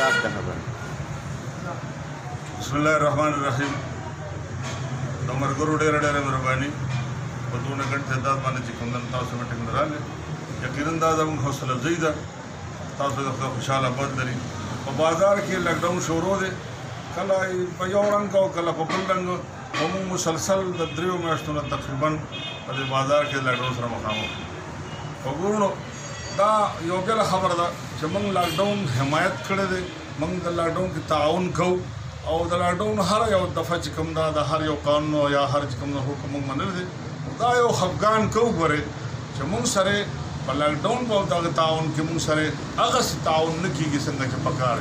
صاحب ته خبر بسم الله الرحمن الرحیم د مرګرو ډېره مهرباني په دونه ګڼ تعداد باندې چې کوم نن تاسو میټینګ راغلی یقینا دا زموږ حوصله افزایي ده تاسو د خوشحاله بد لري په بازار کې لاکډاؤن شروع دی کله په یو رنګ او کله په بل رنګ موږ مسلسل د 3 میاشتو نه تقریبا په دې بازار کې لاکډاؤن سره مخامخ وګورو دا یو بل خبره ده چې موږ لاکډاؤن حمایت کړی دی موږ د لاکډاؤن کې تعاون کوو او د لاکډاؤن هر یو دفعه چې کوم دا د هر یو قانون یا هر چې کوم حکم موږ منل دي دا یو خفګان کوو غره چې موږ سره په لاکډاؤن په دغه تعاون کې موږ سره هغه تعاون نه کیږي څنګه چې پکار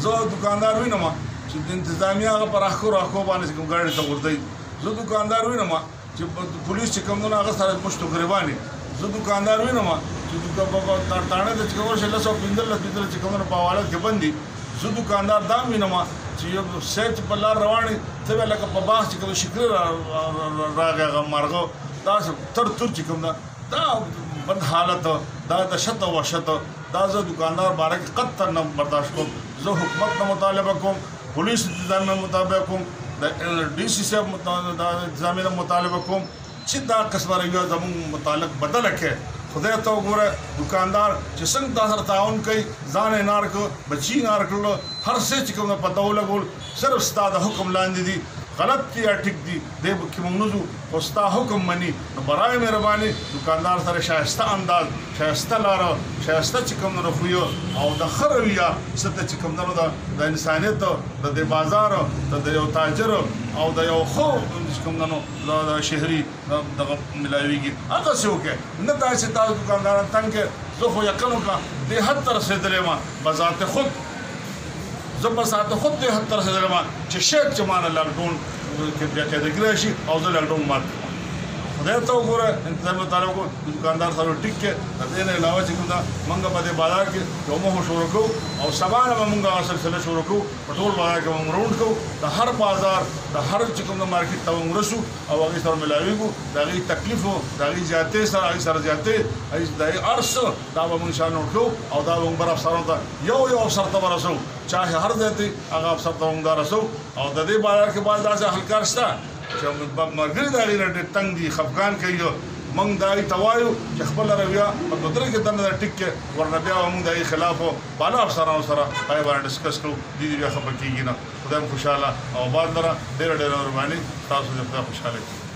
زه دکاندار وینم چې د انتظامیه هغه پر اخو باندې کوم ګاډي ته ورځي زه دکاندار وینم چې پولیس چې کوم نه هغه سره مشتو غریبانی زه دکاندار وینم چې د تانه د څور شله سو پیندل چې کوم نه په حواله کې بندي زه دکاندار دا وینم چې یو سیټ په لار رواني ته لکه په باغ چې کوم شکر راغی مرغو دا تر چې کوم دا بد حالت دا د شت او وشت دا زه دکاندار بارک قطر نه برداشت کوم زه حکومت نه مطالبه کوم پولیس نظام نه مطالبه کوم د ډي سي صاحب نظام نه مطالبه کوم چې دا قسمه ریو زموږ متعلق بدل کړي خدای ته وګوره دکاندار چې څنګه تاسو تعاون کوي ځان نار کو بچی نار کړو هر څه چې کوم پته ولګول صرف ستاسو حکم لاندې دي غلط دي یا ټیک دي د کې موږ نو او ستاسو حکم مني نو برای مهرباني دکاندار سره شایسته انداز شایسته لار شایسته چې کوم نو خو او د خرویا ست چې کوم نو د انسانيت د بازار د یو تاجر او د یو خو کوم نو د شهري دغه ملایويږي هغه څه وکړي نه دا چې تاسو دکانداران څنګه زه خو یقینو کا د حد تر رسیدلې ما بذات خود زبسات خود د حد تر رسیدلې ما چې شیک چمانه لاکډاؤن کې بیا کې دګرا شي او زه لاکډاؤن مات خدای ته وګوره انتظام تعالی کو دکاندار سره ټیک کې د دې نه علاوه چې کومه منګه په دې بازار کې کومه شروع کو او سبانه منګه سلسله شروع کو په ټول بازار کې موږ راوند کو د هر بازار د هر چې کومه مارکیټ ته موږ رسو او هغه سره ملاویږو دا غي تکلیف او دا غي زیاتې سره هغه سره زیاتې ای د ارس دا به موږ شانو کو او دا موږ بر افسرانو ته یو افسر ته ورسو چاهه هر ځای هغه افسر ته موږ رسو او د دې بازار کې باز داسې حلکار شته چې مرګري دا غیر تنگ دي خفقان کوي موږ دای توایو چې خپل رویه په قدرت کې دنه ټیک کې ورنه بیا موږ دای خلاف بالا افسرانو سره پای باندې ډسکس کوو دي بیا خبر کیږي نه خدای خوشاله او بعد لره ډېر مهرباني تاسو دې خوشاله